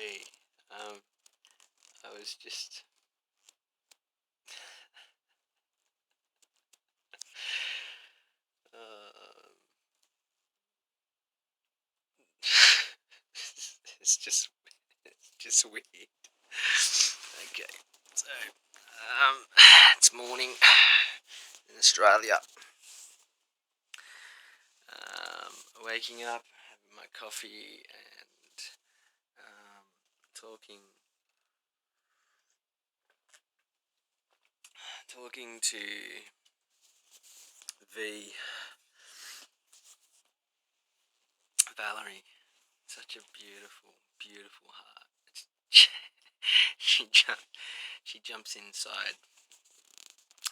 Hey, um, I was just um, it's just weird. Okay, so um, it's morning in Australia. Waking up, having my coffee, and talking to V Valerie. Such a beautiful heart. she jump, she jumps inside.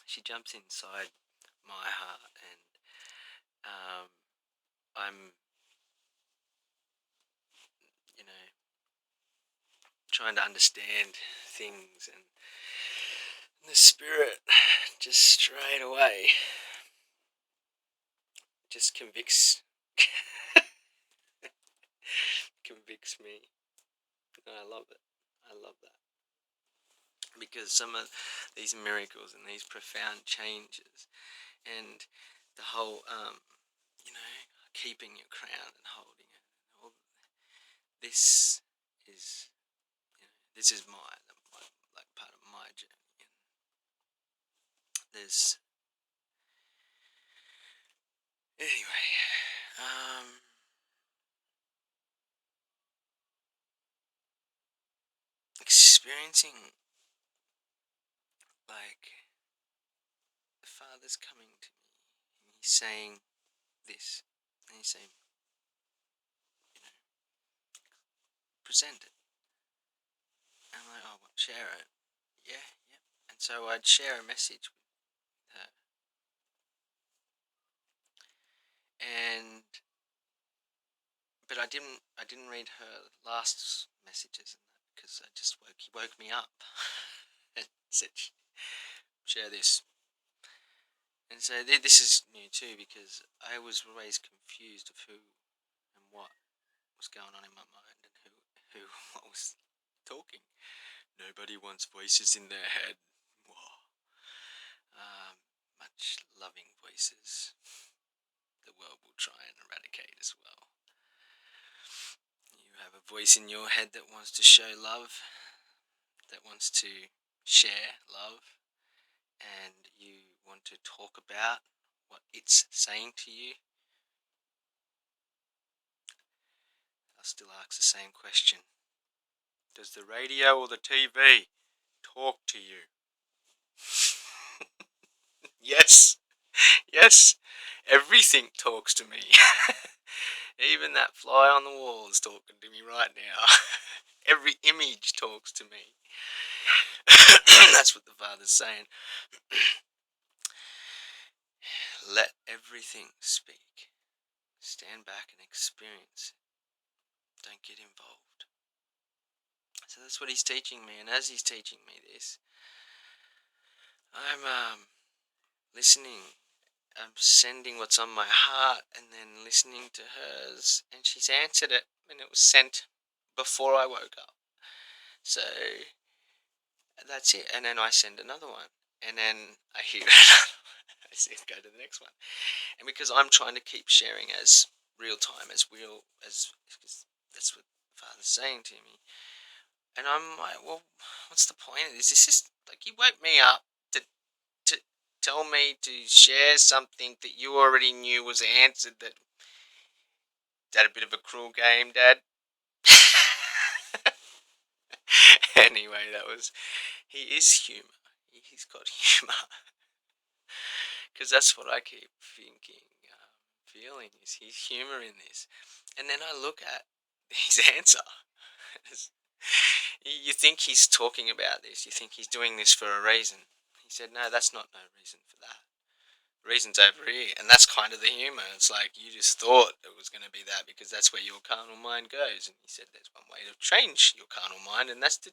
She jumps inside my heart, and I'm, you know, trying to understand things, and the spirit just straight away just convicts me. And I love it. I love that. Because some of these miracles and these profound changes, and the whole, keeping your crown and holding it. All this is, this is my like part of my journey. And there's anyway, experiencing like the Father's coming to me, and he's saying this, and he's saying, present it. And I'm like, oh, what, share it? Yeah, yeah. And so I'd share a message with her, and but I didn't read her last messages because he woke me up and said, share this. And so this is new too, because I was always confused of who and what was going on in my mind, and who what was talking. Nobody wants voices in their head. Whoa. Much loving voices the world will try and eradicate as well. You have a voice in your head that wants to show love, that wants to share love, and you want to talk about what it's saying to you. I'll still ask the same question. Does the radio or the TV talk to you? Yes. Yes. Everything talks to me. Even that fly on the wall is talking to me right now. Every image talks to me. That's what the Father's saying. Let everything speak. Stand back and experience it. Don't get involved. So that's what he's teaching me, and as he's teaching me this, I'm listening. I'm sending what's on my heart, and then listening to hers, and she's answered it, and it was sent before I woke up. So that's it. And then I send another one, and then I hear another one. I said, go to the next one. And because I'm trying to keep sharing as real time, as real as, because that's what Father's saying to me. And I'm like, well, what's the point of this? This is like, you woke me up to tell me to share something that you already knew was answered. That a bit of a cruel game, Dad? Anyway, he is humour. He's got humour. Because that's what I keep thinking, feeling, is his humour in this. And then I look at his answer. You think he's talking about this. You think he's doing this for a reason. He said, no, that's not no reason for that. The reason's over here. And that's kind of the humour. It's like, you just thought it was going to be that because that's where your carnal mind goes. And he said there's one way to change your carnal mind, and that's to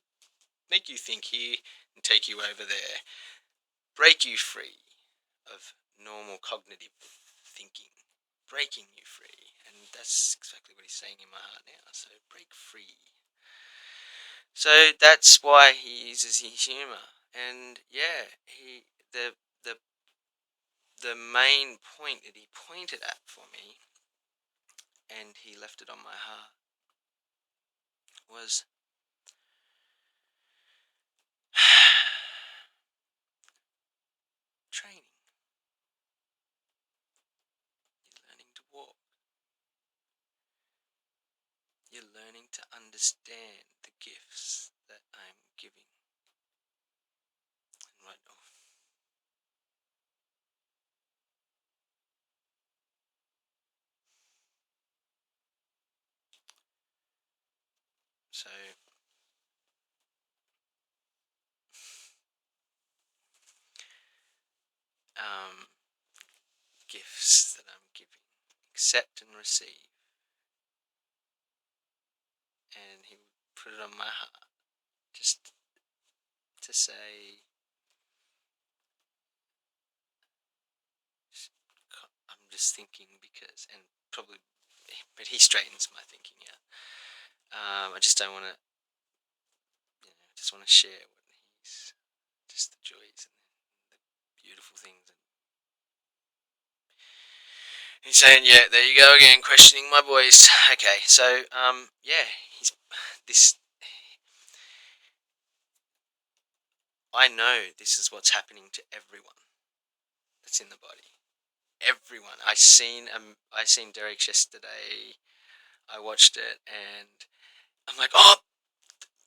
make you think here and take you over there. Break you free of normal cognitive thinking. Breaking you free. And that's exactly what he's saying in my heart now. So break free. So that's why he uses his humor. And yeah, the the the main point that he pointed at for me, and he left it on my heart, was training. You're learning to walk. You're learning to understand the gifts that I'm giving. And right now, so um, gifts that I'm giving, accept and receive. And he put it on my heart just to say, I'm just thinking because, and probably, but he straightens my thinking out. I just don't want to, just want to share what he's, just the joys and the beautiful things. And he's saying, yeah, there you go again, questioning my voice. Okay, so, yeah, he's, this, I know this is what's happening to everyone that's in the body. Everyone. I seen Derek yesterday. I watched it and I'm like, oh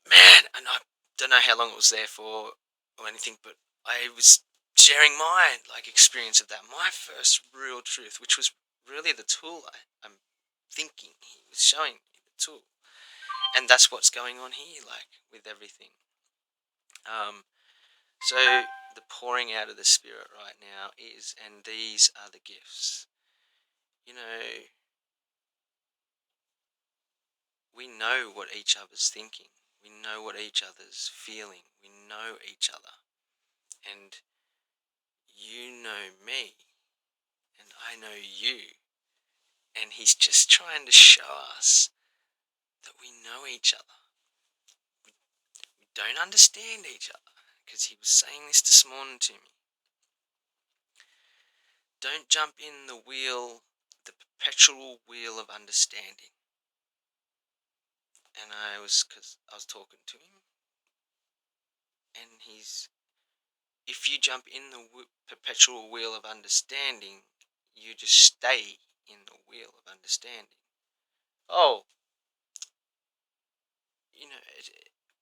man, and I don't know how long it was there for or anything, but I was sharing my experience of that, my first real truth, which was really the tool I'm thinking he was showing me the tool, and that's what's going on here, with everything. So the pouring out of the Spirit right now is, and these are the gifts. You know, we know what each other's thinking. We know what each other's feeling. We know each other. And you know me. And I know you. And he's just trying to show us that we know each other. We don't understand each other. Because he was saying this morning to me. Don't jump in the wheel, the perpetual wheel of understanding. And because I was talking to him. And if you jump in the perpetual wheel of understanding, you just stay in the wheel of understanding. Oh,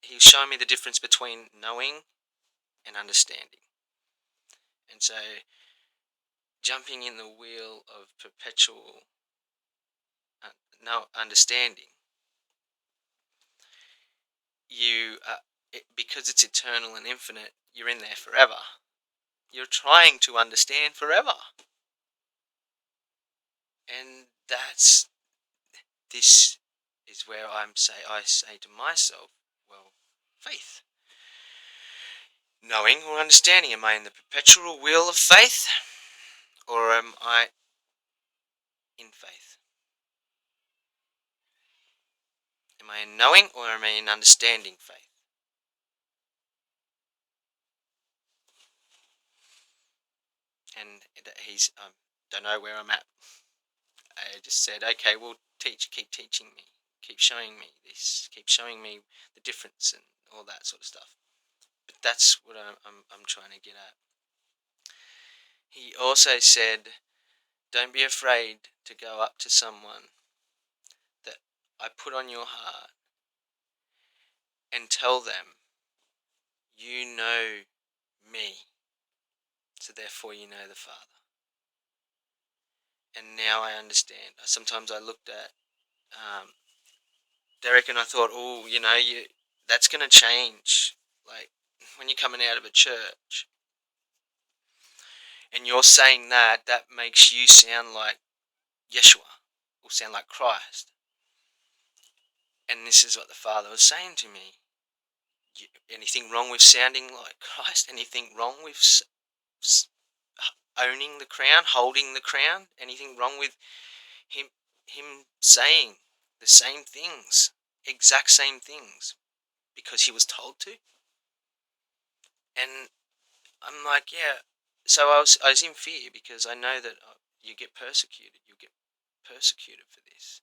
he was showing me the difference between knowing and understanding. And so, jumping in the wheel of perpetual no understanding, because it's eternal and infinite, you're in there forever. You're trying to understand forever. And this is where I say to myself, well, faith. Knowing or understanding, am I in the perpetual wheel of faith? Or am I in faith? Am I in knowing or am I in understanding faith? And he's, don't know where I'm at. I just said, okay, well, keep teaching me, keep showing me this, keep showing me the difference and all that sort of stuff. But that's what I'm trying to get at. He also said, don't be afraid to go up to someone that I put on your heart and tell them, you know me, so therefore you know the Father. And now I understand. Sometimes I looked at Derek and I thought, oh, that's going to change. Like, when you're coming out of a church and you're saying that makes you sound like Yeshua, or sound like Christ. And this is what the Father was saying to me. Anything wrong with sounding like Christ? Anything wrong with owning the crown, holding the crown? Anything wrong with him saying the same things, exact same things? because he was told to. And I'm like, yeah. So I was in fear because I know that you get persecuted. You get persecuted for this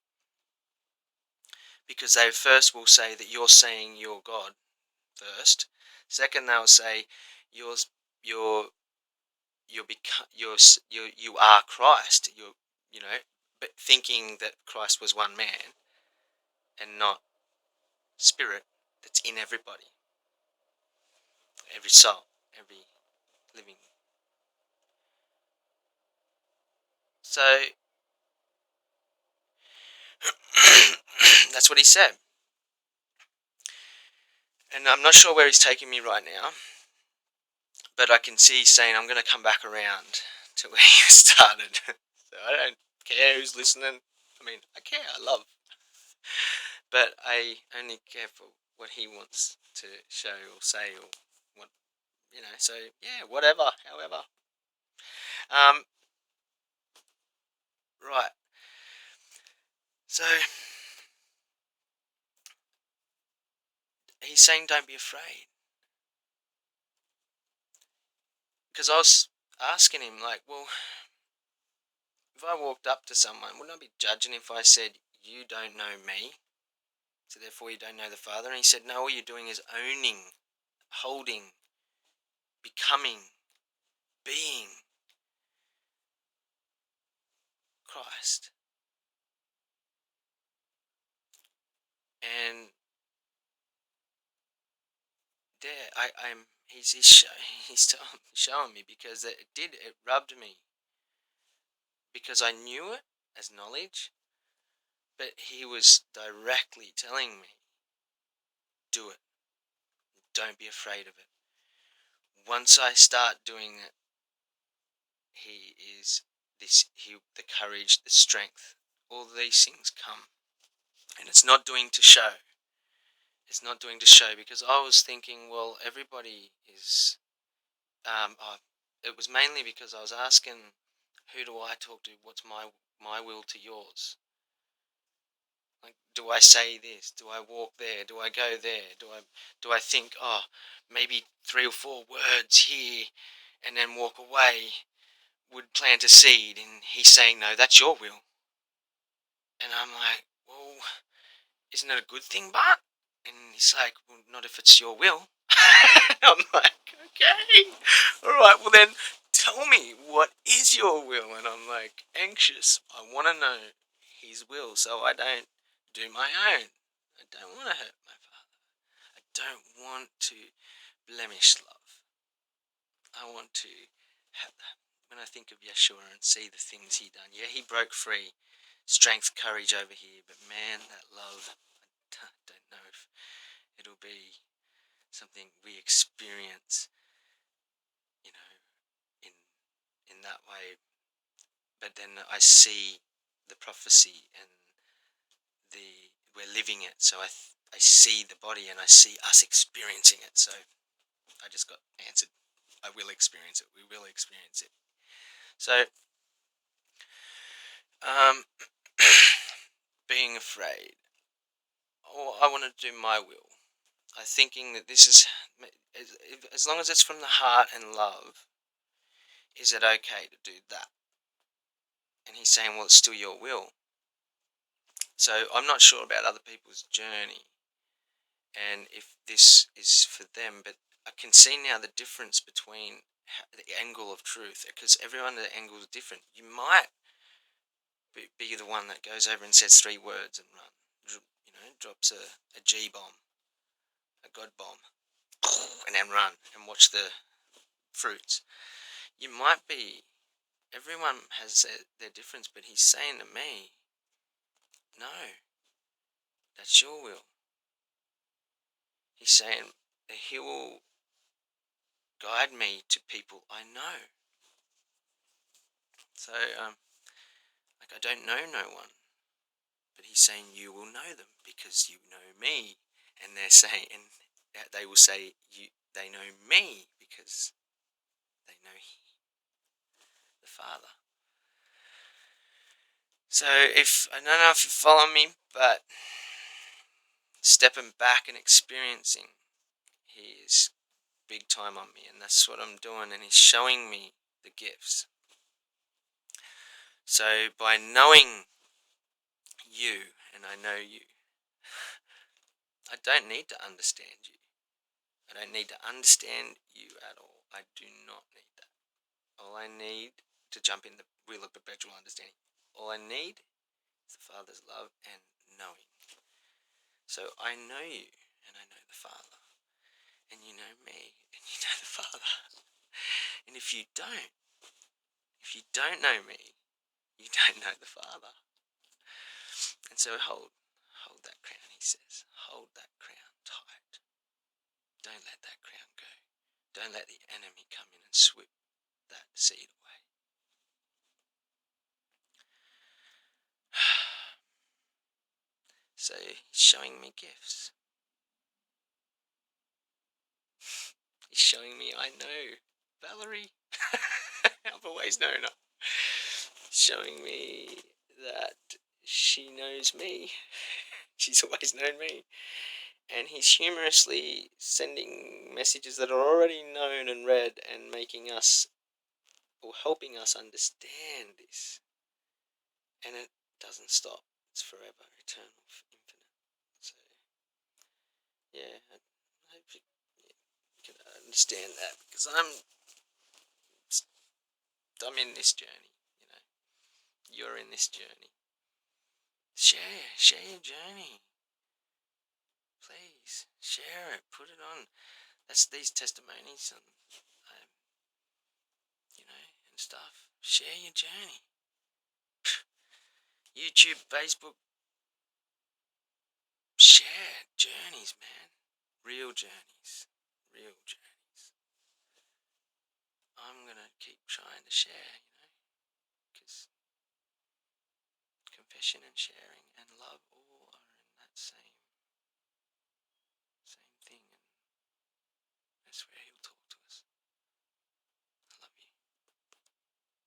because they first will say that you're saying you're God first. Second, they'll say you're you're you are Christ. You know, but thinking that Christ was one man and not spirit that's in everybody, every soul, every living. So that's what he said. And I'm not sure where he's taking me right now, but I can see he's saying I'm going to come back around to where you started. So I don't care who's listening. I mean, I care, I love. But I only care for what he wants to show or say or what, so yeah, whatever, however. Right. So he's saying don't be afraid. Because I was asking him, like, well, if I walked up to someone, wouldn't I be judging if I said, you don't know me, so therefore you don't know the Father? And he said, no, all you're doing is owning, holding, becoming, being Christ. And there, he's showing me because it rubbed me because I knew it as knowledge, but he was directly telling me, do it. Don't be afraid of it. Once I start doing it, the courage, the strength, all these things come. And it's not doing to show. It's not doing to show because I was thinking, well, everybody is. It was mainly because I was asking, who do I talk to? What's my will to yours? Like, do I say this? Do I walk there? Do I go there? Do I think, oh, maybe 3 or 4 words here, and then walk away would plant a seed? And he's saying, no, that's your will. And I'm like, well, isn't it a good thing, Bart? And he's like, well, not if it's your will. I'm like, okay, all right, well then, tell me, what is your will? And I'm like, anxious. I want to know his will so I don't do my own. I don't want to hurt my father. I don't want to blemish love. I want to have, when I think of Yeshua and see the things he done. Yeah, he broke free. Strength, courage over here. But man, that love, I don't know if it'll be something we experience, in in that way. But then I see the prophecy and we're living it. So I see the body and I see us experiencing it. So I just got answered. I will experience it. We will experience it. So, um, being afraid. Oh, I want to do my will. I'm thinking that this is, as long as it's from the heart and love, is it okay to do that? And he's saying, well, it's still your will. So I'm not sure about other people's journey and if this is for them, but I can see now the difference between the angle of truth, because everyone, the angle is different. You might be the one that goes over and says 3 words and run, drops a G bomb, a God bomb, and then run and watch the fruits. You might be, everyone has their difference, but he's saying to me, no, that's your will. He's saying that he will guide me to people I know. So, like, I don't know no one, but he's saying you will know them because you know me, and they're saying, and they will say they know me because they know the Father. So I don't know if you follow me, but stepping back and experiencing. He is big time on me, and that's what I'm doing, and he's showing me the gifts. So by knowing you, and I know you, I don't need to understand you. I don't need to understand you at all. I do not need that. All I need to jump in the wheel of perpetual understanding. All I need is the Father's love and knowing. So I know you, and I know the Father, and you know me, and you know the Father. And if you don't know me, you don't know the Father. And so hold that crown, he says. Hold that crown tight. Don't let that crown go. Don't let the enemy come in and sweep that seed away. So he's showing me gifts. He's showing me I know Valerie. I've always known her. Showing me that she knows me. She's always known me. And he's humorously sending messages that are already known and read and making us, or helping us understand this. And it doesn't stop. It's forever, eternal, infinite. So, yeah, I hope you can understand that, because I'm in this journey, You're in this journey. Share your journey. Please, share it, put it on. That's these testimonies and, and stuff. Share your journey. YouTube, Facebook, share journeys, man. Real journeys. Real journeys. I'm gonna keep trying to share, because confession and sharing and love all are in that same